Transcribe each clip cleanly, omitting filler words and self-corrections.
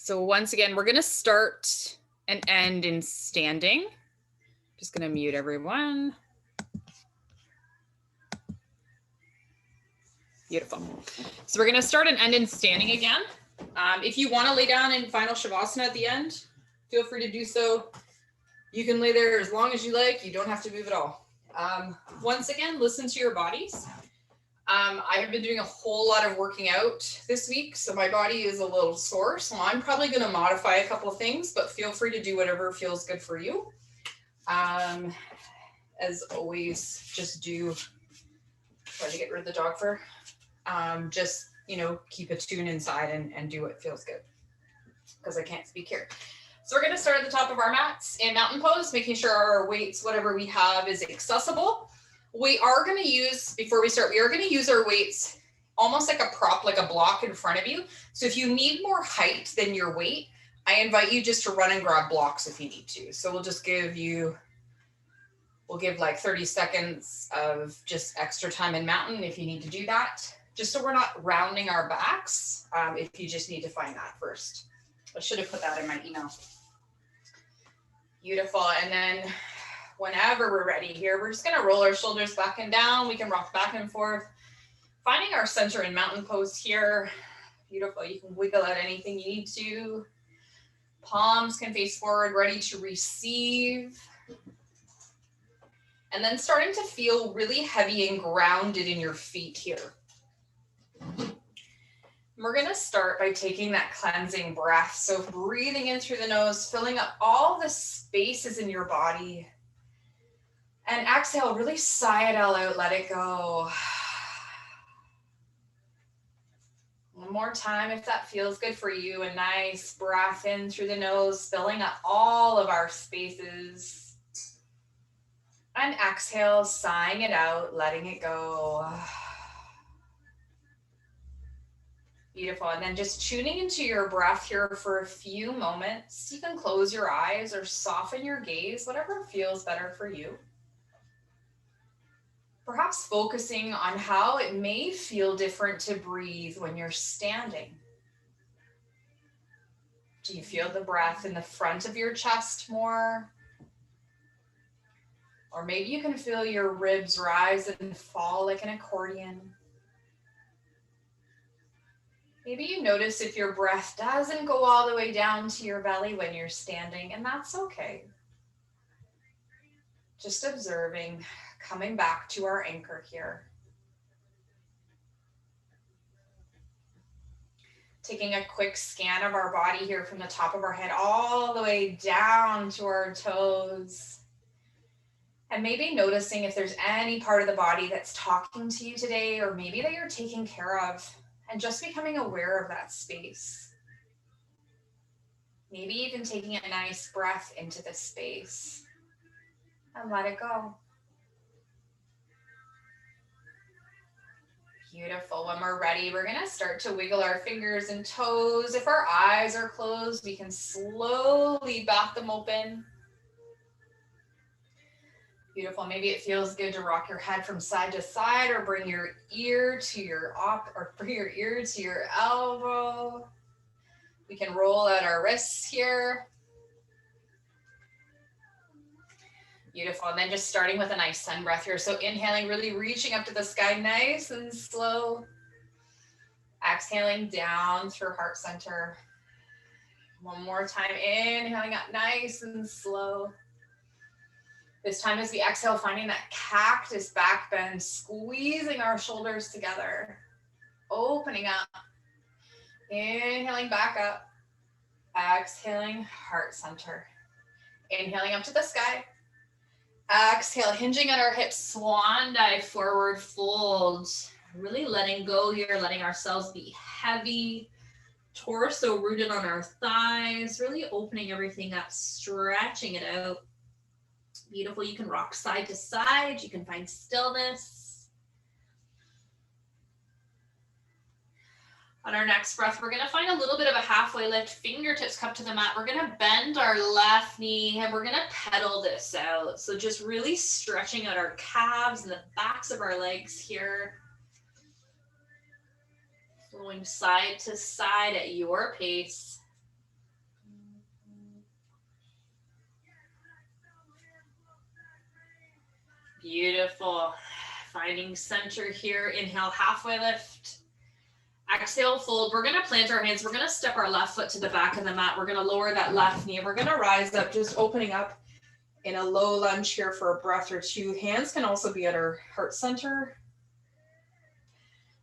So once again, we're going to start and end in standing. Just going to mute everyone. Beautiful. So we're going to start and end in standing again. If you want to lay down in final Shavasana at the end, feel free to do so. You can lay there as long as you like. You don't have to move at all. Once again, listen to your bodies. I have been doing a whole lot of working out this week, so my body is a little sore. So I'm probably going to modify a couple of things, but feel free to do whatever feels good for you. As always, just do, try to get rid of the dog fur. Just, keep a tune inside and do what feels good, because I can't speak here. So we're going to start at the top of our mats in mountain pose, making sure our weights, whatever we have, is accessible. We are going to use, before we start, we are going to use our weights almost like a prop, like a block in front of you. So if you need more height than your weight, I invite you just to run and grab blocks if you need to. So we'll just we'll give like 30 seconds of just extra time in mountain if you need to do that, just so we're not rounding our backs, if you just need to find that first. I should have put that in my email. Beautiful. And then whenever we're ready here, we're just going to roll our shoulders back and down. We can rock back and forth, finding our center in mountain pose here. Beautiful. You can wiggle out anything you need to. Palms can face forward, ready to receive. And then starting to feel really heavy and grounded in your feet here. We're going to start by taking that cleansing breath. So breathing in through the nose, filling up all the spaces in your body. And exhale, really sigh it all out, let it go. One more time, if that feels good for you. A nice breath in through the nose, filling up all of our spaces. And exhale, sighing it out, letting it go. Beautiful. And then just tuning into your breath here for a few moments. You can close your eyes or soften your gaze, whatever feels better for you. Perhaps focusing on how it may feel different to breathe when you're standing. Do you feel the breath in the front of your chest more? Or maybe you can feel your ribs rise and fall like an accordion. Maybe you notice if your breath doesn't go all the way down to your belly when you're standing, and that's okay. Just observing, coming back to our anchor here. Taking a quick scan of our body here from the top of our head all the way down to our toes. And maybe noticing if there's any part of the body that's talking to you today, or maybe that you're taking care of. And just becoming aware of that space. Maybe even taking a nice breath into this space and let it go. Beautiful. When we're ready, we're going to start to wiggle our fingers and toes. If our eyes are closed, we can slowly bat them open. Beautiful. Maybe it feels good to rock your head from side to side, or bring your ear to your elbow. We can roll out our wrists here. Beautiful. And then just starting with a nice sun breath here. So inhaling, really reaching up to the sky, nice and slow. Exhaling down through heart center. One more time, inhaling up nice and slow. This time as we exhale, finding that cactus back bend, squeezing our shoulders together, opening up, inhaling back up, exhaling heart center, inhaling up to the sky, exhale, hinging at our hips, swan dive, forward fold, really letting go here, letting ourselves be heavy, torso rooted on our thighs, really opening everything up, stretching it out. Beautiful. You can rock side to side. You can find stillness. On our next breath, we're going to find a little bit of a halfway lift, fingertips cupped to the mat. We're going to bend our left knee and we're going to pedal this out. So just really stretching out our calves and the backs of our legs here. Flowing side to side at your pace. Beautiful. Finding center here. Inhale, halfway lift. Exhale, fold. We're going to plant our hands. We're going to step our left foot to the back of the mat. We're going to lower that left knee. We're going to rise up, just opening up in a low lunge here for a breath or two. Hands can also be at our heart center.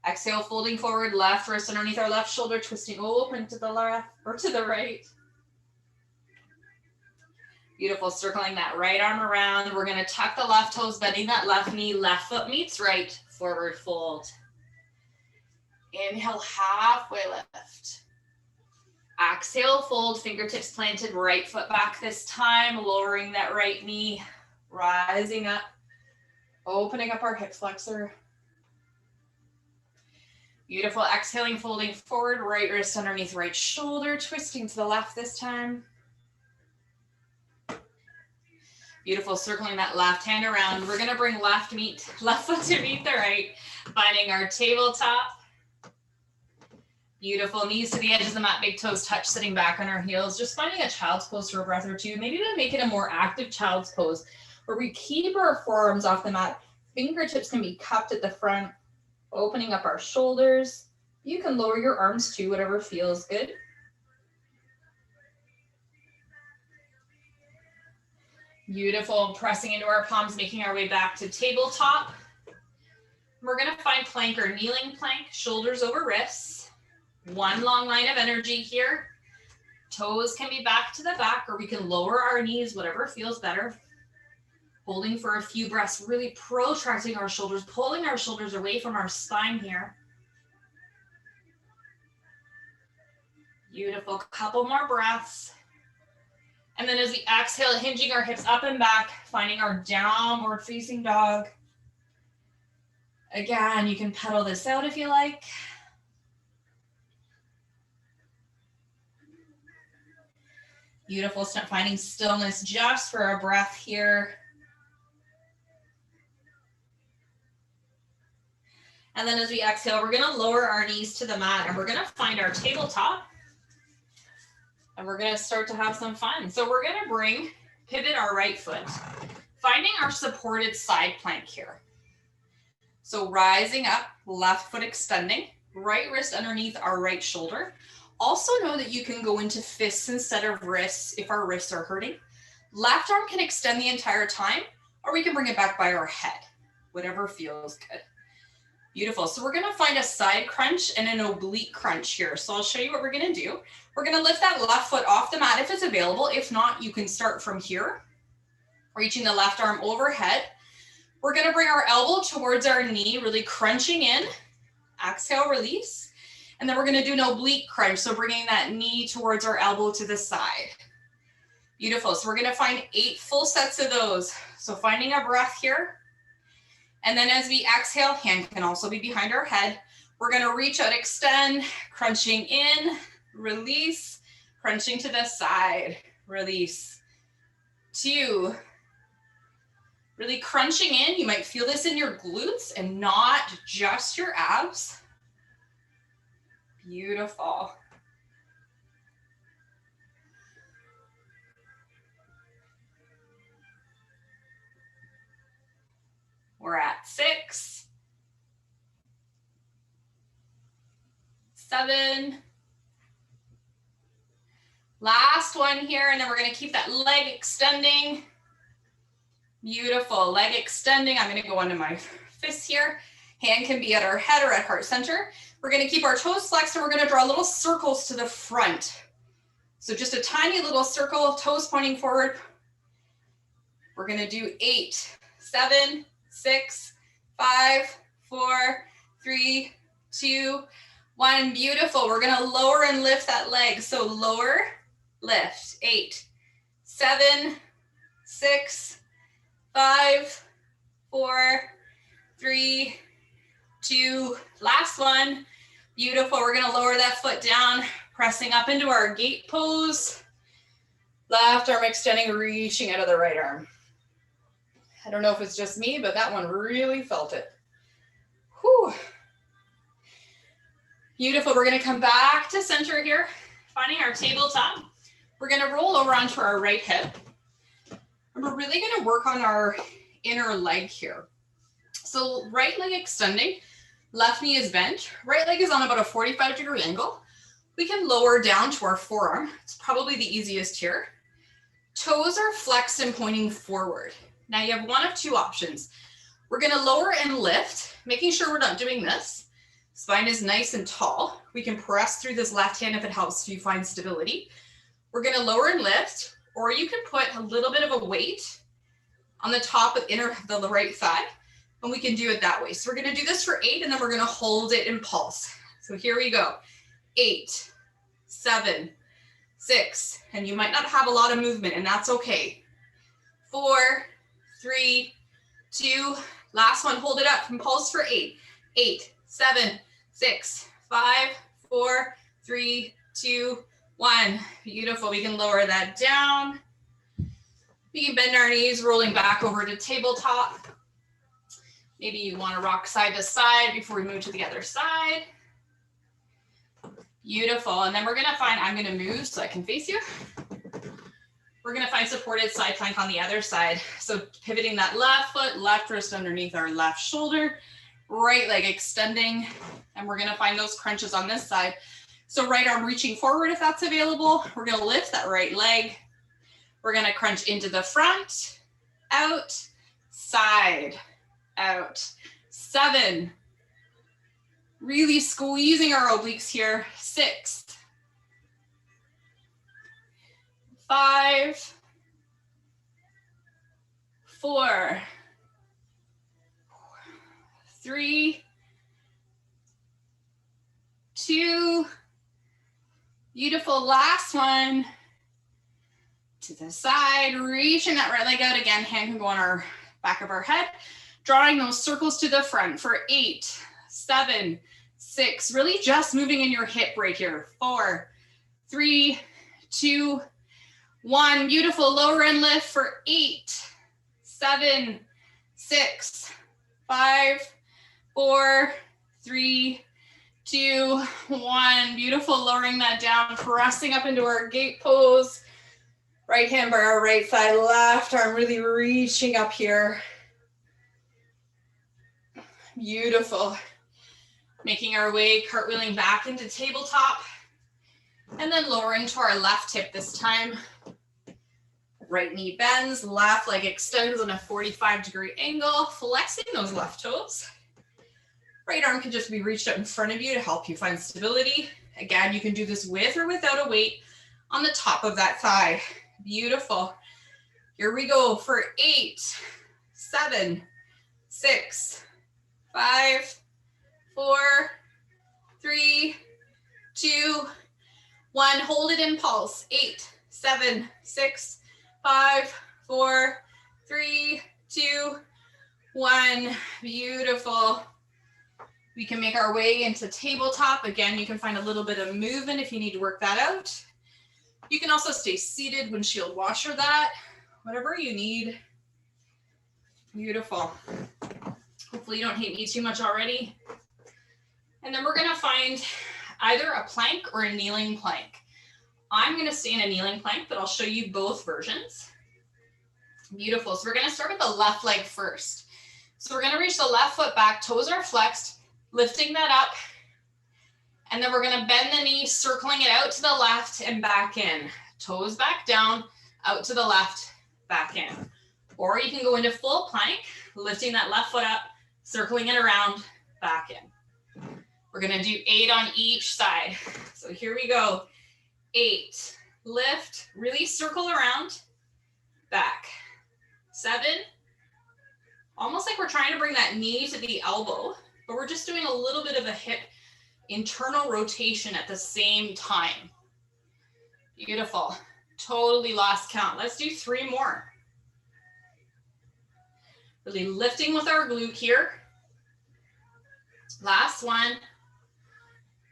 Exhale, folding forward, left wrist underneath our left shoulder, twisting open to the left or to the right. Beautiful, circling that right arm around. We're gonna tuck the left toes, bending that left knee, left foot meets right, forward fold. Inhale, halfway lift. Exhale, fold, fingertips planted, right foot back this time, lowering that right knee, rising up, opening up our hip flexor. Beautiful, exhaling, folding forward, right wrist underneath right shoulder, twisting to the left this time. Beautiful, circling that left hand around. We're gonna bring left foot to meet the right, finding our tabletop. Beautiful, knees to the edge of the mat, big toes touch, sitting back on our heels, just finding a child's pose for a breath or two, maybe to make it a more active child's pose, where we keep our forearms off the mat, fingertips can be cupped at the front, opening up our shoulders. You can lower your arms too, whatever feels good. Beautiful, pressing into our palms, making our way back to tabletop. We're gonna find plank or kneeling plank, shoulders over wrists. One long line of energy here. Toes can be back to the back, or we can lower our knees, whatever feels better. Holding for a few breaths, really protracting our shoulders, pulling our shoulders away from our spine here. Beautiful, couple more breaths. And then as we exhale, hinging our hips up and back, finding our downward facing dog. Again, you can pedal this out if you like. Beautiful, finding stillness just for a breath here. And then as we exhale, we're gonna lower our knees to the mat and we're gonna find our tabletop. And we're gonna start to have some fun. So we're gonna pivot our right foot, finding our supported side plank here. So rising up, left foot extending, right wrist underneath our right shoulder. Also know that you can go into fists instead of wrists if our wrists are hurting. Left arm can extend the entire time, or we can bring it back by our head, whatever feels good. Beautiful, so we're gonna find a side crunch and an oblique crunch here. So I'll show you what we're gonna do. We're gonna lift that left foot off the mat if it's available. If not, you can start from here, reaching the left arm overhead. We're gonna bring our elbow towards our knee, really crunching in. Exhale, release. And then we're gonna do an oblique crunch, so bringing that knee towards our elbow to the side. Beautiful, so we're gonna find 8 full sets of those. So finding our breath here. And then as we exhale, hand can also be behind our head. We're gonna reach out, extend, crunching in, release, crunching to the side, release. 2. Really crunching in, you might feel this in your glutes and not just your abs. Beautiful. We're at 6, 7. Last one here, and then we're gonna keep that leg extending. Beautiful, leg extending. I'm gonna go onto my fists here. Hand can be at our head or at heart center. We're gonna keep our toes flexed and we're gonna draw little circles to the front. So just a tiny little circle, toes pointing forward. We're gonna do 8, 7, 6, 5, 4, 3, 2, 1. Beautiful. We're gonna lower and lift that leg. So lower, lift. 8, 7, 6, 5, 4, 3, 2. Last one. Beautiful. We're gonna lower that foot down, pressing up into our gate pose. Left arm extending, reaching out of the right arm. I don't know if it's just me, but that one really felt it. Whew. Beautiful. We're gonna come back to center here, finding our tabletop. We're gonna roll over onto our right hip. And we're really gonna work on our inner leg here. So right leg extending, left knee is bent, right leg is on about a 45-degree angle. We can lower down to our forearm. It's probably the easiest here. Toes are flexed and pointing forward. Now you have one of two options. We're gonna lower and lift, making sure we're not doing this. Spine is nice and tall. We can press through this left hand if it helps you find stability. We're gonna lower and lift, or you can put a little bit of a weight on the top of the right thigh, and we can do it that way. So we're gonna do this for 8, and then we're gonna hold it in pulse. So here we go. 8, 7, 6, and you might not have a lot of movement, and that's okay. 4, 3, 2, last one, hold it up from pulse for 8. 8, 7, 6, 5, 4, 3, 2, 1. Beautiful, we can lower that down. We can bend our knees, rolling back over to tabletop. Maybe you want to rock side to side before we move to the other side. Beautiful, and then we're gonna find, I'm gonna move so I can face you. We're gonna find supported side plank on the other side. So pivoting that left foot, left wrist underneath our left shoulder, right leg extending, and we're gonna find those crunches on this side. So right arm reaching forward if that's available. We're gonna lift that right leg. We're gonna crunch into the front, out, side, out. 7. Really squeezing our obliques here. 6, 5, 4, 3, 2, beautiful, last one. To the side, reaching that right leg out again, hand can go on our back of our head, drawing those circles to the front for 8, 7, 6, really just moving in your hip right here. 4, 3, 2, 1, beautiful, lower and lift for 8, 7, 6, 5, 4, 3, 2, 1, beautiful, lowering that down, pressing up into our gate pose. Right hand by our right thigh, left arm really reaching up here. Beautiful. Making our way, cartwheeling back into tabletop. And then lowering to our left hip this time. Right knee bends, left leg extends on a 45-degree angle, flexing those left toes. Right arm can just be reached out in front of you to help you find stability. Again, you can do this with or without a weight on the top of that thigh. Beautiful. Here we go for 8, 7, 6, 5, 4, 3, 2, 1. Hold it in pulse. 8, 7, 6, 5, 4, 3, 2, 1. Beautiful. We can make our way into tabletop. Again, you can find a little bit of movement if you need to work that out. You can also stay seated, windshield washer that, whatever you need. Beautiful. Hopefully you don't hate me too much already. And then we're gonna find either a plank or a kneeling plank. I'm gonna stay in a kneeling plank, but I'll show you both versions. Beautiful, so we're gonna start with the left leg first. So we're gonna reach the left foot back, toes are flexed, lifting that up. And then we're gonna bend the knee, circling it out to the left and back in. Toes back down, out to the left, back in. Or you can go into full plank, lifting that left foot up, circling it around, back in. We're gonna do 8 on each side. So here we go. 8, lift, really circle around, back. 7, almost like we're trying to bring that knee to the elbow, but we're just doing a little bit of a hip internal rotation at the same time. Beautiful. Totally lost count. Let's do 3 more. Really lifting with our glute here. Last one.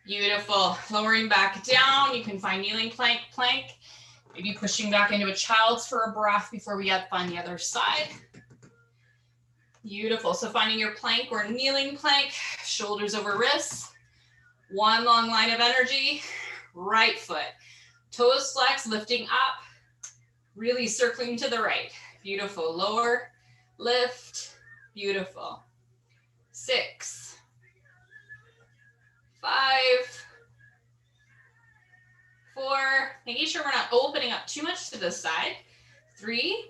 Beautiful. Lowering back down. You can find kneeling plank, plank. Maybe pushing back into a child's for a breath before we get on the other side. Beautiful. So finding your plank or kneeling plank, shoulders over wrists. One long line of energy, right foot. Toes flex, lifting up, really circling to the right. Beautiful, lower, lift, beautiful. 6, 5, 4, making sure we're not opening up too much to this side. 3,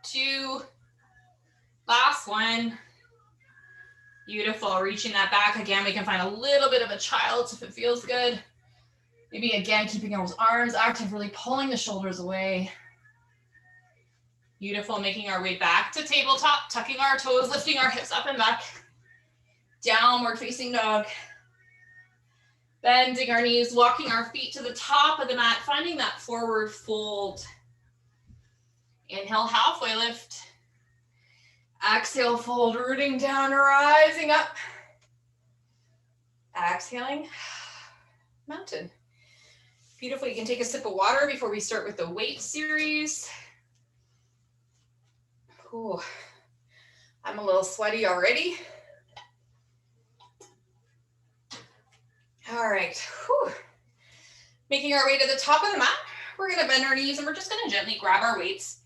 2, last one. Beautiful, reaching that back. Again, we can find a little bit of a child's if it feels good. Maybe again, keeping those arms active, really pulling the shoulders away. Beautiful, making our way back to tabletop, tucking our toes, lifting our hips up and back. Downward facing dog. Bending our knees, walking our feet to the top of the mat, finding that forward fold. Inhale, halfway lift. Exhale, fold, rooting down, rising up. Exhaling, mountain. Beautiful, you can take a sip of water before we start with the weight series. Ooh, I'm a little sweaty already. All right, whew. Making our way to the top of the mat. We're gonna bend our knees and we're just gonna gently grab our weights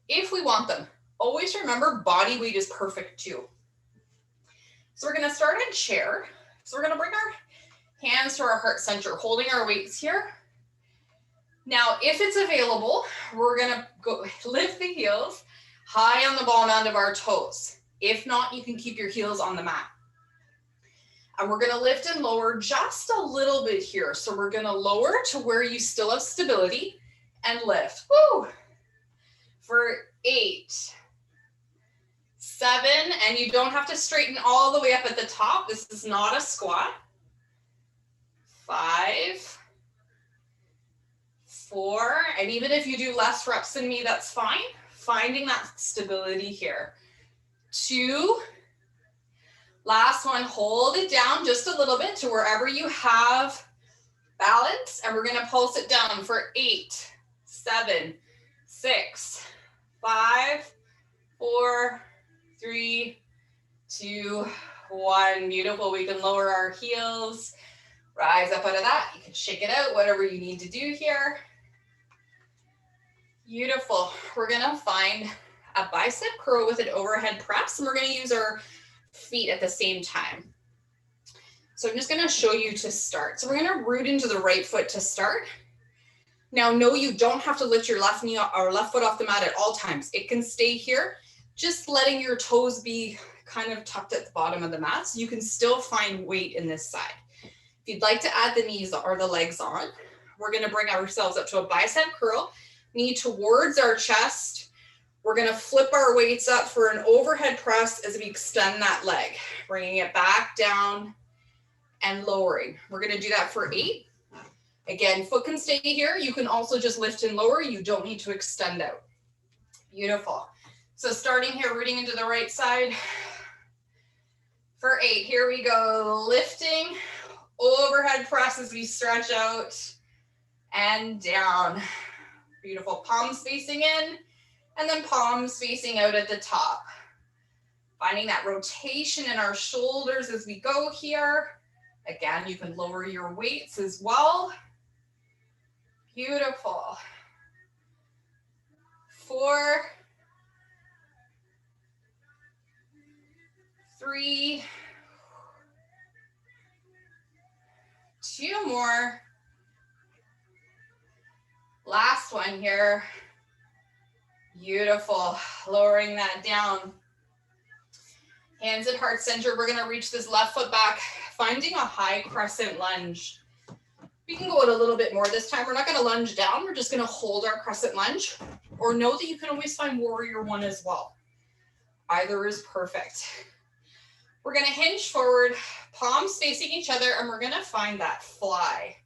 if we want them. Always remember body weight is perfect too. So we're gonna start in chair. So we're gonna bring our hands to our heart center, holding our weights here. Now, if it's available, we're gonna go lift the heels high on the ball mound of our toes. If not, you can keep your heels on the mat. And we're gonna lift and lower just a little bit here. So we're gonna lower to where you still have stability and lift. Woo! For 8, 7, and you don't have to straighten all the way up at the top. This is not a squat. 5, 4, and even if you do less reps than me, that's fine. Finding that stability here. 2, last one, hold it down just a little bit to wherever you have balance, and we're gonna pulse it down for 8, 7, 6, 5, 4, 3, 2, 1. Beautiful, we can lower our heels, rise up out of that. You can shake it out, whatever you need to do here. Beautiful, we're gonna find a bicep curl with an overhead press, and we're gonna use our feet at the same time. So I'm just gonna show you to start. So we're gonna root into the right foot to start. Now, no, you don't have to lift your left knee or left foot off the mat at all times. It can stay here, just letting your toes be kind of tucked at the bottom of the mat, so you can still find weight in this side. If you'd like to add the knees or the legs on, we're gonna bring ourselves up to a bicep curl, knee towards our chest. We're gonna flip our weights up for an overhead press as we extend that leg, bringing it back down and lowering. We're gonna do that for 8. Again, foot can stay here. You can also just lift and lower. You don't need to extend out. Beautiful. So starting here, rooting into the right side. For 8, here we go. Lifting, overhead press as we stretch out and down. Beautiful, palms facing in and then palms facing out at the top. Finding that rotation in our shoulders as we go here. Again, you can lower your weights as well. Beautiful. 4, 3, 2 more. Last one here. Beautiful. Lowering that down. Hands at heart center. We're going to reach this left foot back, finding a high crescent lunge. We can go out a little bit more this time. We're not going to lunge down. We're just going to hold our crescent lunge, or know that you can always find warrior one as well. Either is perfect. We're going to hinge forward, palms facing each other, and we're going to find that fly.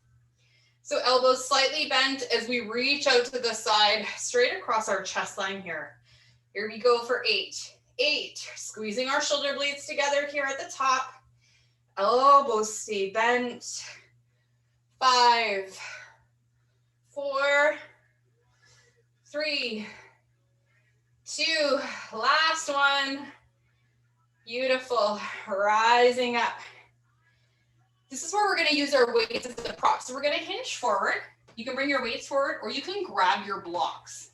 So elbows slightly bent as we reach out to the side, straight across our chest line here. Here we go for 8. 8, squeezing our shoulder blades together here at the top. Elbows stay bent. 5, 4, 3, 2, last one. Beautiful, rising up. This is where we're gonna use our weights as the prop. So we're gonna hinge forward. You can bring your weights forward or you can grab your blocks.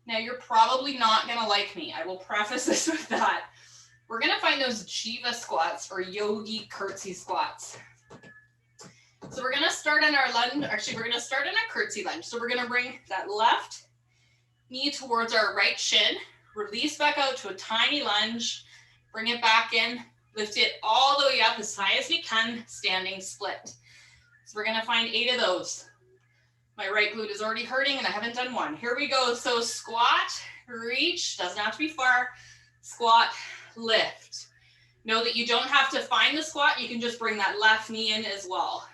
Now you're probably not gonna like me. I will preface this with that. We're gonna find those Jiva squats or yogi curtsy squats. So we're gonna start in our lunge, actually we're gonna start in a curtsy lunge. So we're gonna bring that left knee towards our right shin, release back out to a tiny lunge, bring it back in, lift it all the way up as high as we can, standing split. So we're gonna find 8 of those. My right glute is already hurting and I haven't done one. Here we go. So squat, reach, doesn't have to be far. Squat, lift. Know that you don't have to find the squat. You can just bring that left knee in as well.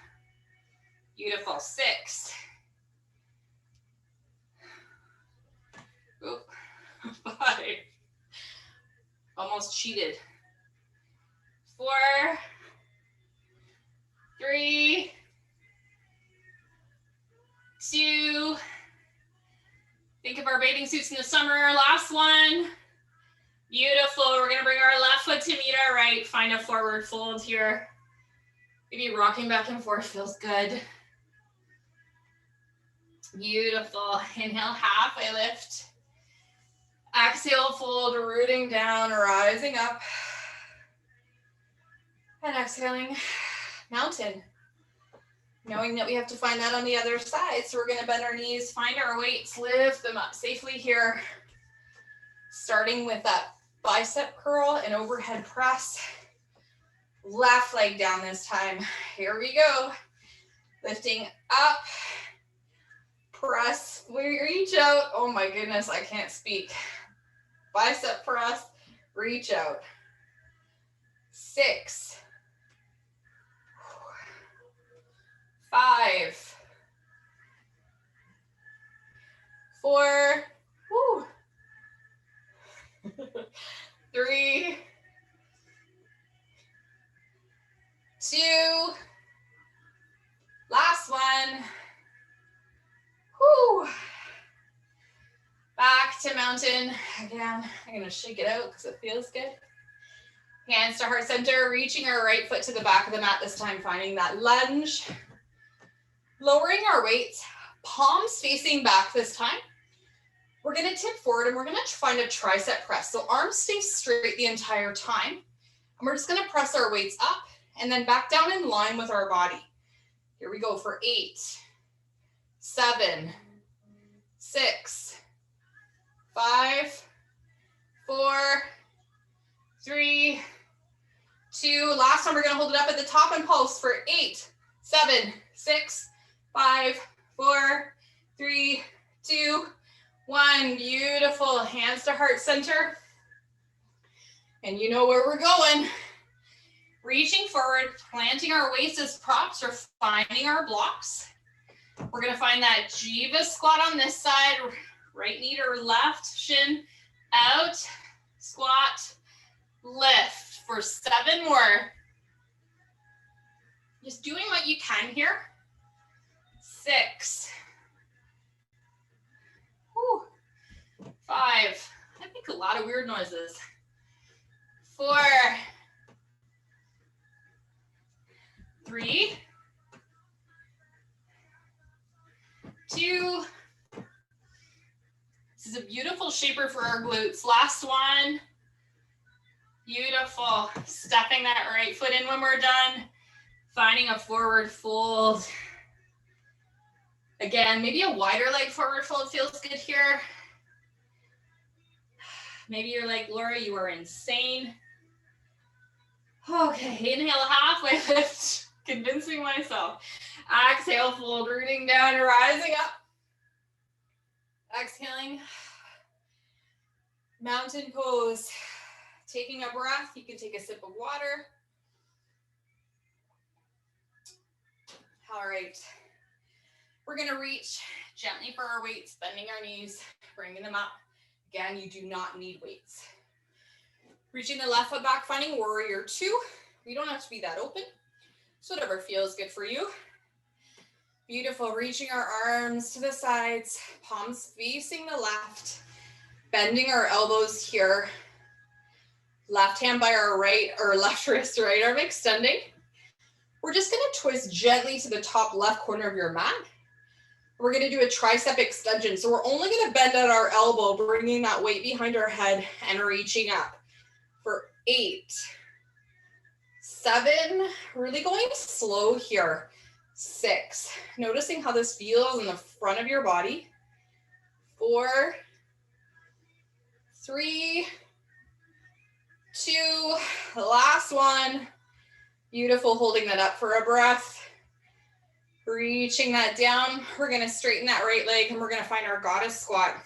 Beautiful. 6. Oop. 5. Almost cheated. 4. 3. 2. Think of our bathing suits in the summer. Last one. Beautiful. We're going to bring our left foot to meet our right. Find a forward fold here. Maybe rocking back and forth feels good. Beautiful. Inhale, halfway lift. Exhale, fold, rooting down, rising up. And exhaling, mountain. Knowing that we have to find that on the other side. So we're going to bend our knees, find our weights, lift them up safely here. Starting with that bicep curl and overhead press. Left leg down this time. Here we go. Lifting up. Press, reach out. Oh my goodness, I can't speak. Bicep press, reach out. 6. 5. 4. 3. 2. Last one. Whew. Back to mountain. Again, I'm going to shake it out because it feels good. Hands to heart center, reaching our right foot to the back of the mat this time, finding that lunge. Lowering our weights, palms facing back this time. We're going to tip forward and we're going to find a tricep press. So arms stay straight the entire time. And we're just going to press our weights up and then back down in line with our body. Here we go for 8. 7, 6, 5, 4, 3, 2. Last time we're going to hold it up at the top and pulse for 8, 7, 6, 5, 4, 3, 2, 1. Beautiful. Hands to heart center. And you know where we're going. Reaching forward, planting our waist as props or finding our blocks. We're going to find that Jiva squat on this side, right knee or left shin out, squat, lift for 7 more. Just doing what you can here. 6. 5. I make a lot of weird noises. 4. 3. 2. This is a beautiful shaper for our glutes. Last one. Beautiful. Stepping that right foot in when we're done. Finding a forward fold. Again, maybe a wider leg forward fold feels good here. Maybe you're like, Laura, you are insane. Okay, inhale, halfway lift. Convincing myself. Exhale, fold, rooting down, rising up. Exhaling. Mountain pose. Taking a breath, you can take a sip of water. All right. We're going to reach gently for our weights, bending our knees, bringing them up. Again, you do not need weights. Reaching the left foot back, finding warrior 2. You don't have to be that open. So whatever feels good for you. Beautiful. Reaching our arms to the sides, palms facing the left, bending our elbows here. Left hand by our right or left wrist, right arm extending. We're just going to twist gently to the top left corner of your mat. We're gonna do a tricep extension. So we're only gonna bend at our elbow, bringing that weight behind our head and reaching up for 8, 7, really going slow here. 6, noticing how this feels in the front of your body. 4, 3, 2, last one. Beautiful, holding that up for a breath. Reaching that down. We're gonna straighten that right leg and we're gonna find our goddess squat.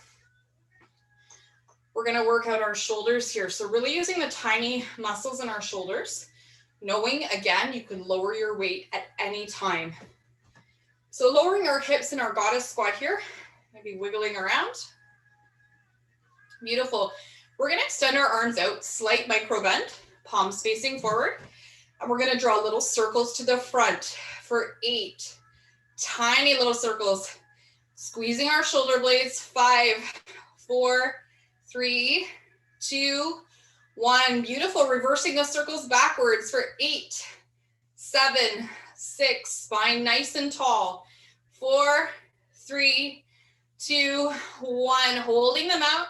We're gonna work out our shoulders here. So really using the tiny muscles in our shoulders, knowing again, you can lower your weight at any time. So lowering our hips in our goddess squat here, maybe wiggling around. Beautiful. We're gonna extend our arms out, slight micro bend, palms facing forward. And we're gonna draw little circles to the front for 8, tiny little circles. Squeezing our shoulder blades, 5, 4, 3, 2, 1. Beautiful, reversing the circles backwards for 8, 7, 6, spine nice and tall. 4, 3, 2, 1, holding them out.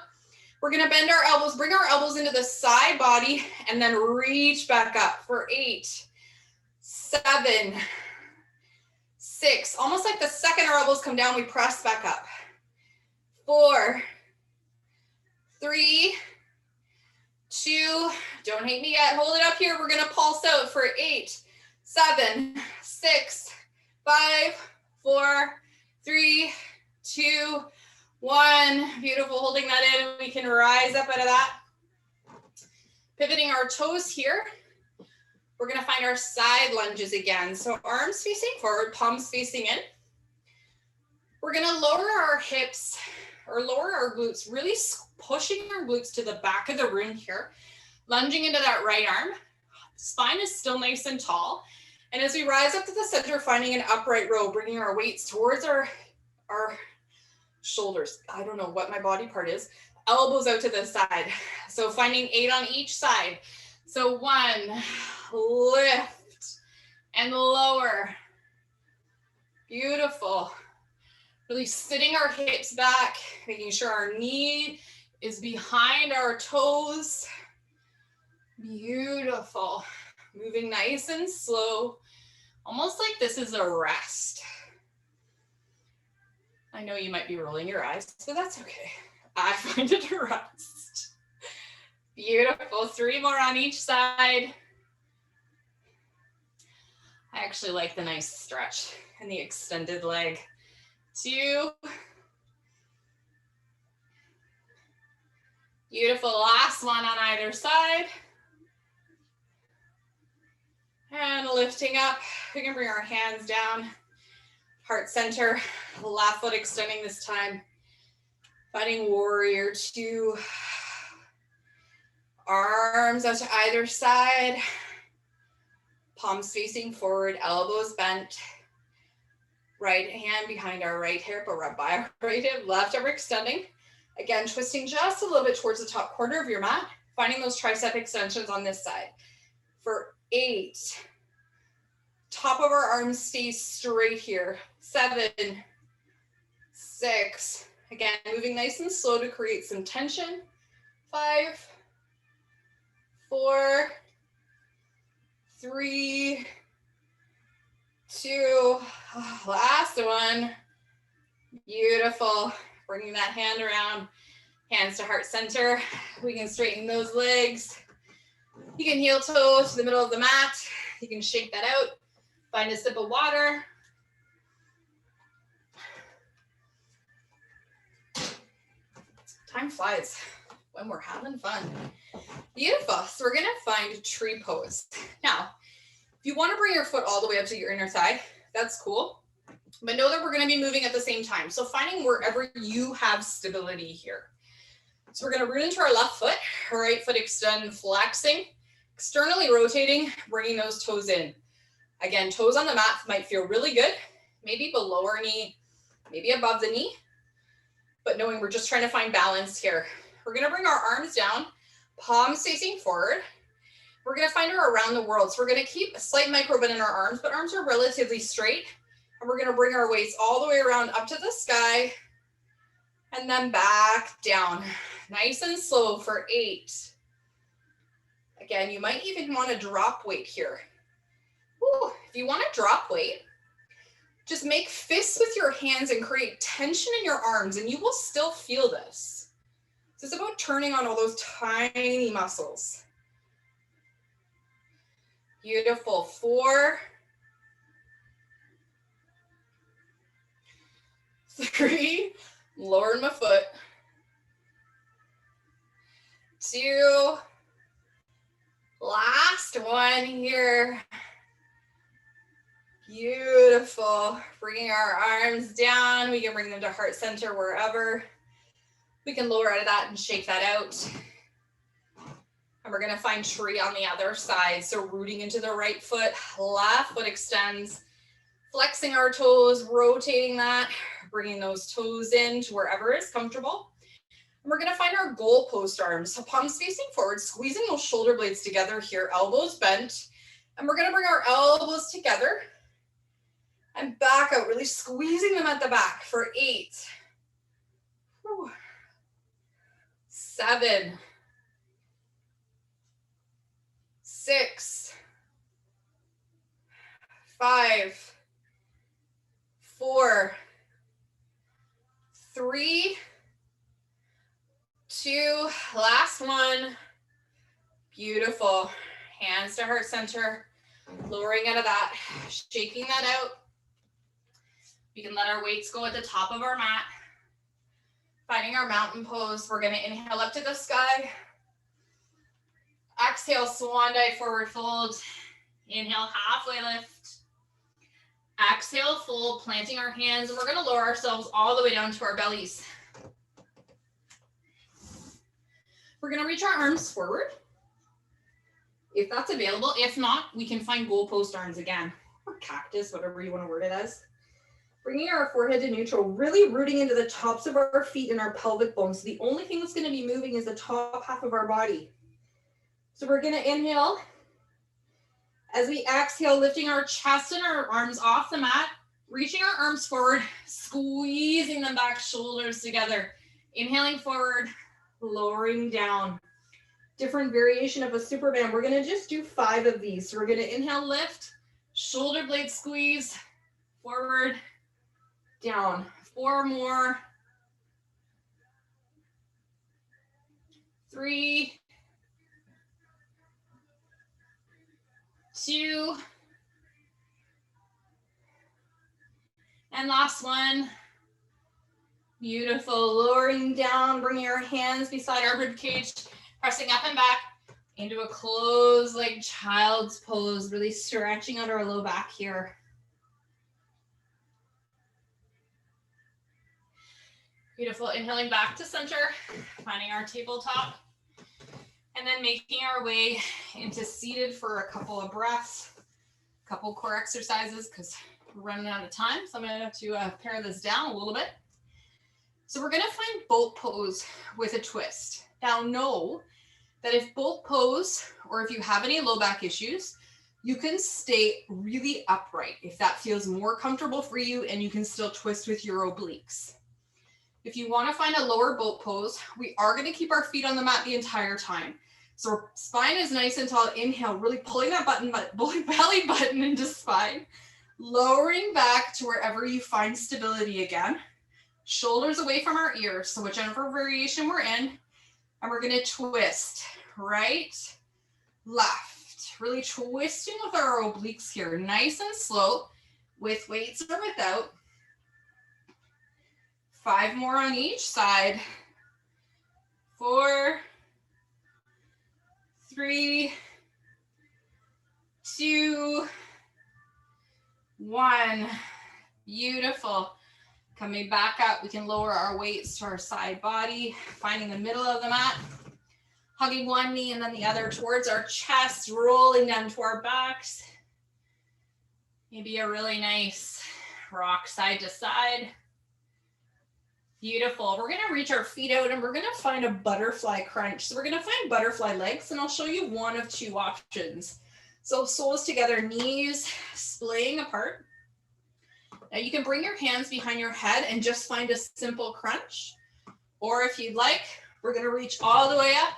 We're gonna bend our elbows, bring our elbows into the side body, and then reach back up for 8, 7, 6, almost like the second our elbows come down, we press back up. 4, 3, 2, don't hate me yet, hold it up here. We're gonna pulse out for 8, 7, 6, 5, 4, 3, 2, 1. Beautiful, holding that in. We can rise up out of that. Pivoting our toes here. We're gonna find our side lunges again. So arms facing forward, palms facing in. We're gonna lower our hips or lower our glutes, really pushing our glutes to the back of the room here. Lunging into that right arm. Spine is still nice and tall. And as we rise up to the center, finding an upright row, bringing our weights towards our shoulders. I don't know what my body part is. Elbows out to the side. So finding 8 on each side. So 1, lift and lower. Beautiful. Really sitting our hips back, making sure our knee is behind our toes. Beautiful. Moving nice and slow, almost like this is a rest. I know you might be rolling your eyes, so that's okay. I find it a rest. Beautiful. 3 more on each side. I actually like the nice stretch and the extended leg. 2. Beautiful. Last one on either side. And lifting up. We can bring our hands down. Heart center, left foot extending this time. Finding warrior 2. Arms out to either side. Palms facing forward, elbows bent. Right hand behind our right hip or right by our right hip. Left arm extending. Again, twisting just a little bit towards the top corner of your mat. Finding those tricep extensions on this side. For 8. Top of our arms stays straight here. 7, 6. Again, moving nice and slow to create some tension. 5, 4, 3, 2. Last one. Beautiful. Bringing that hand around. Hands to heart center. We can straighten those legs. You can heel toe to the middle of the mat. You can shake that out. Find a sip of water. Time flies when we're having fun. Beautiful. So we're gonna find tree pose. Now, if you want to bring your foot all the way up to your inner thigh, that's cool. But know that we're gonna be moving at the same time. So finding wherever you have stability here. So we're gonna root into our left foot, right foot extend, flexing, externally rotating, bringing those toes in. Again, toes on the mat might feel really good, maybe below our knee, maybe above the knee, but knowing we're just trying to find balance here. We're gonna bring our arms down, palms facing forward. We're gonna find our around the world. So we're gonna keep a slight micro bend in our arms, but arms are relatively straight. And we're gonna bring our weights all the way around up to the sky and then back down. Nice and slow for 8. Again, you might even wanna drop weight here. Woo. If you wanna drop weight, just make fists with your hands and create tension in your arms, and you will still feel this. So it's about turning on all those tiny muscles. Beautiful. 4, 3, lowering my foot. 2, last one here. Beautiful. Bringing our arms down. We can bring them to heart center wherever. We can lower out of that and shake that out. And we're gonna find tree on the other side. So rooting into the right foot, left foot extends, flexing our toes, rotating that, bringing those toes in to wherever is comfortable. And we're gonna find our goalpost arms. So palms facing forward, squeezing those shoulder blades together here, elbows bent. And we're gonna bring our elbows together and back out, really squeezing them at the back for 8. Whew. 7, 6, 5, 4, 3, 2, last one. Beautiful. Hands to heart center, lowering out of that, shaking that out. We can let our weights go at the top of our mat. Finding our mountain pose. We're gonna inhale up to the sky. Exhale, swan dive, forward fold. Inhale, halfway lift. Exhale, fold, planting our hands, and we're gonna lower ourselves all the way down to our bellies. We're gonna reach our arms forward, if that's available. If not, we can find goalpost arms again, or cactus, whatever you wanna word it as. Bringing our forehead to neutral, really rooting into the tops of our feet and our pelvic bones. So the only thing that's gonna be moving is the top half of our body. So we're gonna inhale. As we exhale, lifting our chest and our arms off the mat, reaching our arms forward, squeezing them back, shoulders together. Inhaling forward, lowering down. Different variation of a Superman. We're gonna just do 5 of these. So we're gonna inhale, lift, shoulder blade squeeze, forward, down. 4 more. 3, 2, and last one. Beautiful. Lowering down, bringing our hands beside our rib cage, pressing up and back into a closed leg child's pose, really stretching out our low back here. Beautiful. Inhaling back to center, finding our tabletop, and then making our way into seated for a couple of breaths, a couple core exercises, because we're running out of time. So I'm going to have to pare this down a little bit. So we're going to find boat pose with a twist. Now know that if boat pose, or if you have any low back issues, you can stay really upright if that feels more comfortable for you, and you can still twist with your obliques. If you want to find a lower boat pose, we are going to keep our feet on the mat the entire time. So our spine is nice and tall. Inhale, really pulling that belly button into spine. Lowering back to wherever you find stability again. Shoulders away from our ears, so whichever variation we're in. And we're going to twist right, left. Really twisting with our obliques here. Nice and slow, with weights or without. 5 more on each side. 4, 3, 2, 1. Beautiful. Coming back up, we can lower our weights to our side body, finding the middle of the mat, hugging one knee and then the other towards our chest, rolling down to our backs. Maybe a really nice rock side to side. Beautiful. We're going to reach our feet out and we're going to find a butterfly crunch. So we're going to find butterfly legs, and I'll show you one of 2 options. So soles together, knees splaying apart. Now you can bring your hands behind your head and just find a simple crunch. Or if you'd like, we're gonna reach all the way up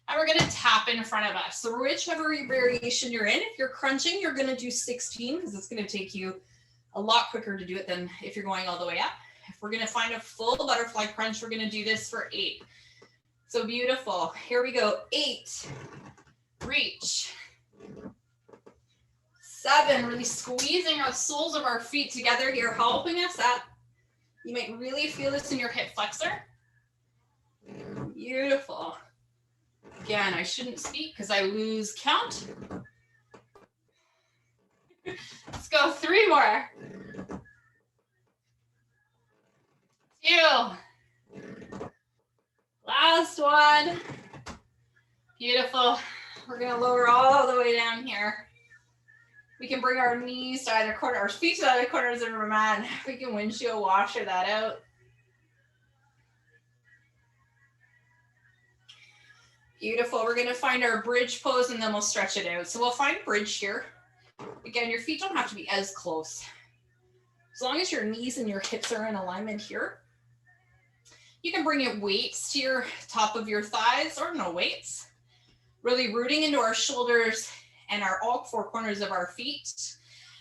and we're gonna tap in front of us. So whichever variation you're in, if you're crunching, you're gonna do 16 because it's gonna take you a lot quicker to do it than if you're going all the way up. If we're gonna find a full butterfly crunch, we're gonna do this for 8. So beautiful. Here we go. 8, reach. 7, really squeezing our soles of our feet together here, helping us up. You might really feel this in your hip flexor. Beautiful. Again, I shouldn't speak because I lose count. Let's go 3 more. 2. Last one. Beautiful. We're gonna lower all the way down here. We can bring our knees to either corner, our feet to either corners of our mat. We can windshield washer that out. Beautiful. We're gonna find our bridge pose and then we'll stretch it out. So we'll find bridge here. Again, your feet don't have to be as close. As long as your knees and your hips are in alignment here. You can bring your weights to your top of your thighs or no weights. Really rooting into our shoulders and all 4 corners of our feet.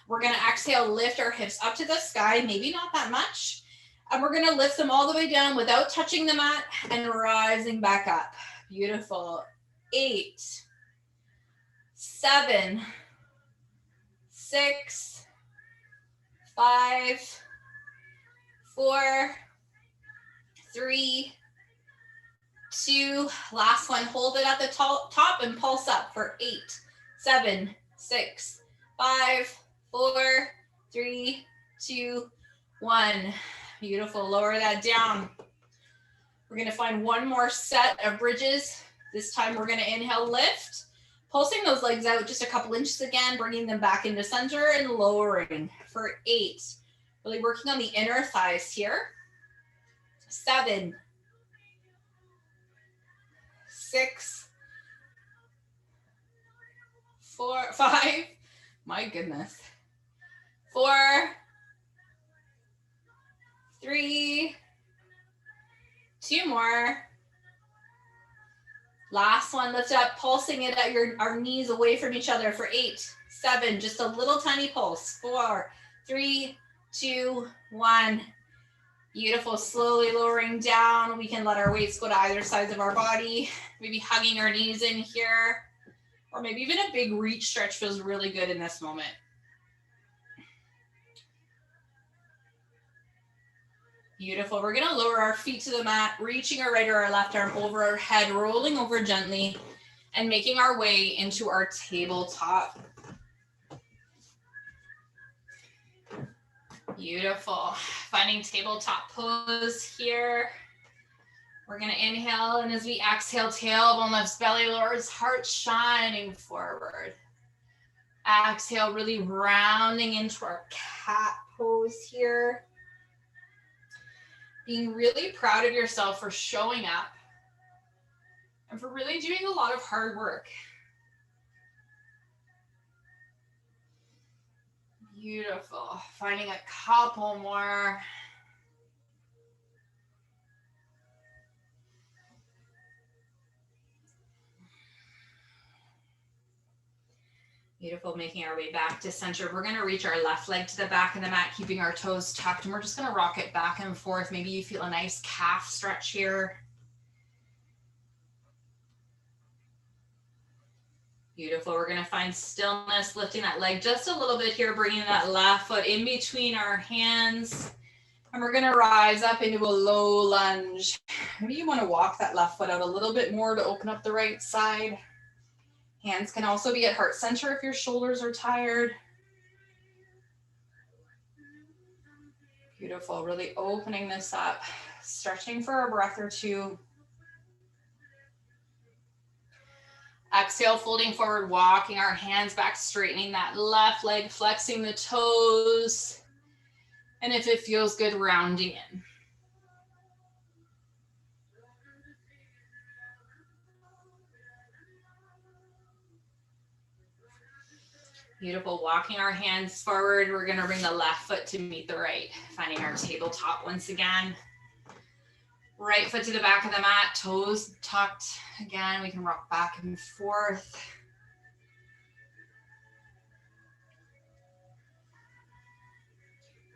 We're gonna exhale, lift our hips up to the sky, maybe not that much. And we're gonna lift them all the way down without touching the mat and rising back up. Beautiful. 8, 7, 6, 5, 4, 3, 2, last one. Hold it at the top and pulse up for 8, 7, 6, 5, 4, 3, 2, 1. Beautiful. Lower that down. We're going to find one more set of bridges. This time we're going to inhale, lift, pulsing those legs out just a couple inches again, bringing them back into center and lowering for 8. Really working on the inner thighs here. 7, 6, 4, 5, my goodness. 4, 3, 2 more. Last one, lift up, pulsing it at our knees away from each other for 8, 7, just a little tiny pulse. 4, 3, 2, 1. Beautiful, slowly lowering down. We can let our weights go to either sides of our body, maybe hugging our knees in here, or maybe even a big reach stretch feels really good in this moment. Beautiful. We're gonna lower our feet to the mat, reaching our right or our left arm over our head, rolling over gently, and making our way into our tabletop. Beautiful. Finding tabletop pose here. We're gonna inhale, and as we exhale, tailbone lifts, belly lowers, heart shining forward. Exhale, really rounding into our cat pose here. Being really proud of yourself for showing up and for really doing a lot of hard work. Beautiful. Finding a couple more. Beautiful, making our way back to center. We're gonna reach our left leg to the back of the mat, keeping our toes tucked, and we're just gonna rock it back and forth. Maybe you feel a nice calf stretch here. Beautiful, we're gonna find stillness, lifting that leg just a little bit here, bringing that left foot in between our hands. And we're gonna rise up into a low lunge. Maybe you wanna walk that left foot out a little bit more to open up the right side. Hands can also be at heart center if your shoulders are tired. Beautiful, really opening this up, stretching for a breath or two. Exhale, folding forward, walking our hands back, straightening that left leg, flexing the toes. And if it feels good, rounding in. Beautiful, walking our hands forward. We're gonna bring the left foot to meet the right, finding our tabletop once again. Right foot to the back of the mat, toes tucked. Again, we can rock back and forth.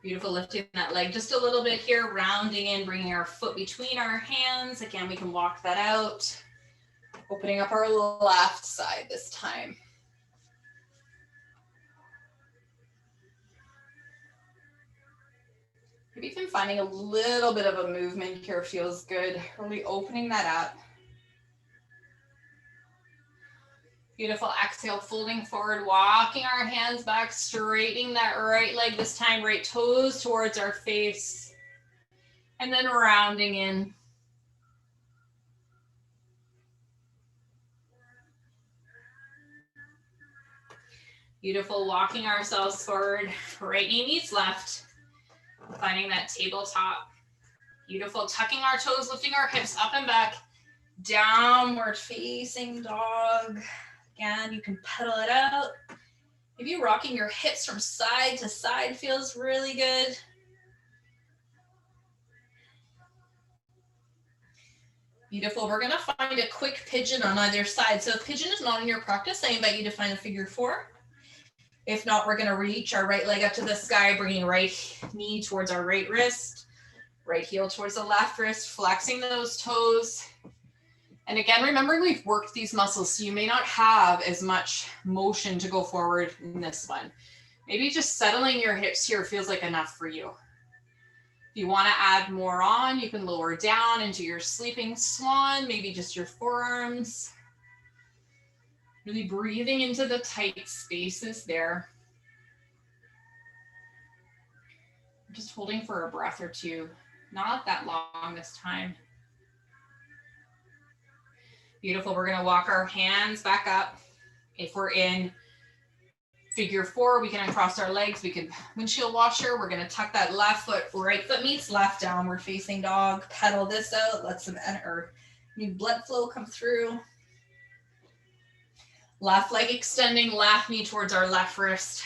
Beautiful, lifting that leg just a little bit here, rounding in, bringing our foot between our hands. Again, we can walk that out. Opening up our left side this time. Maybe even finding a little bit of a movement here feels good. Really opening that up. Beautiful, exhale, folding forward, walking our hands back, straightening that right leg this time, right toes towards our face, and then rounding in. Beautiful, walking ourselves forward, right knee meets left, finding that tabletop. Beautiful, tucking our toes, lifting our hips up and back, downward facing dog. Again, you can pedal it out. Maybe rocking your hips from side to side feels really good. Beautiful. We're gonna find a quick pigeon on either side. So if pigeon is not in your practice, I invite you to find a figure 4. If not, we're gonna reach our right leg up to the sky, bringing right knee towards our right wrist, right heel towards the left wrist, flexing those toes. And again, remembering we've worked these muscles, so you may not have as much motion to go forward in this one. Maybe just settling your hips here feels like enough for you. If you want to add more on, you can lower down into your sleeping swan, maybe just your forearms. Really breathing into the tight spaces there. Just holding for a breath or two, not that long this time. Beautiful, we're gonna walk our hands back up. If we're in figure 4, we can uncross our legs, we can windshield washer. We're gonna tuck that left foot, right foot meets left, downward facing dog. Pedal this out, let some new blood flow come through. Left leg extending, left knee towards our left wrist.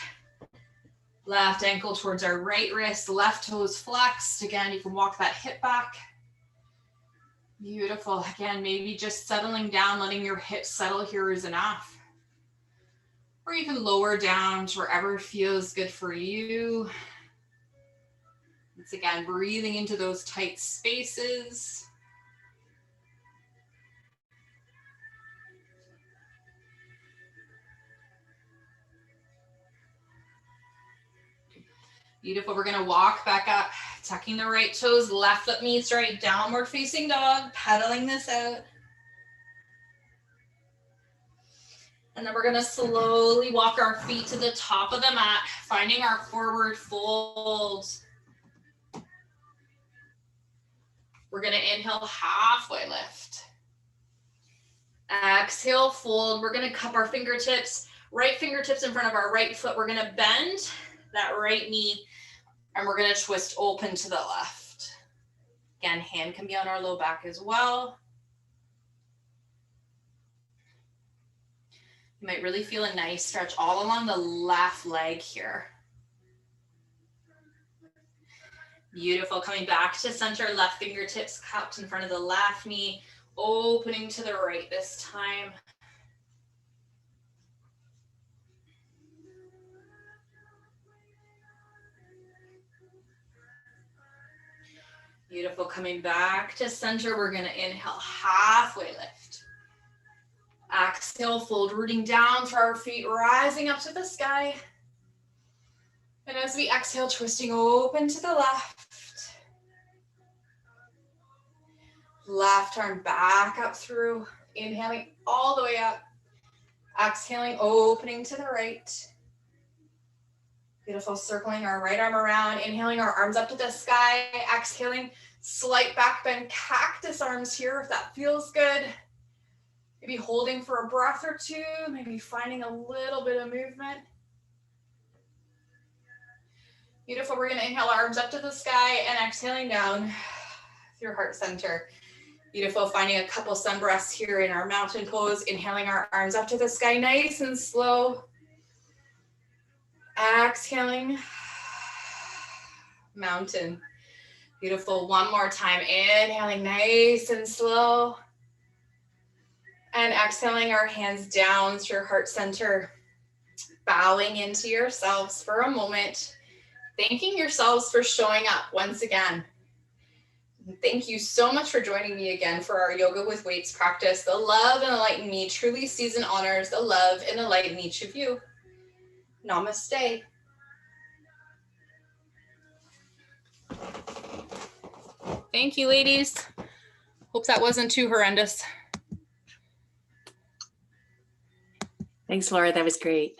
Left ankle towards our right wrist, left toes flexed. Again, you can walk that hip back. Beautiful. Again, maybe just settling down, letting your hips settle here is enough. Or you can lower down to wherever feels good for you. Once again, breathing into those tight spaces. Beautiful. We're gonna walk back up, tucking the right toes, left foot meets right, downward facing dog, pedaling this out. And then we're gonna slowly walk our feet to the top of the mat, finding our forward fold. We're gonna inhale, halfway lift. Exhale, fold. We're gonna cup our fingertips, right fingertips in front of our right foot. We're gonna bend that right knee, and we're gonna twist open to the left. Again, hand can be on our low back as well. You might really feel a nice stretch all along the left leg here. Beautiful, coming back to center, left fingertips cupped in front of the left knee, opening to the right this time. Beautiful, coming back to center, we're gonna inhale, halfway lift. Exhale, fold, rooting down for our feet, rising up to the sky. And as we exhale, twisting open to the left. Left arm back up through, inhaling all the way up. Exhaling, opening to the right. Beautiful, circling our right arm around, inhaling our arms up to the sky, exhaling, slight back bend, cactus arms here if that feels good. Maybe holding for a breath or two, maybe finding a little bit of movement. Beautiful, we're gonna inhale arms up to the sky and exhaling down through heart center. Beautiful, finding a couple sun breaths here in our mountain pose, inhaling our arms up to the sky, nice and slow. Exhaling. Mountain. Beautiful. One more time. Inhaling nice and slow. And exhaling our hands down to your heart center. Bowing into yourselves for a moment. Thanking yourselves for showing up once again. Thank you so much for joining me again for our Yoga with Weights practice. The love and the light in me truly sees and honors the love and the light in each of you. Namaste. Thank you, ladies. Hope that wasn't too horrendous. Thanks, Laura. That was great.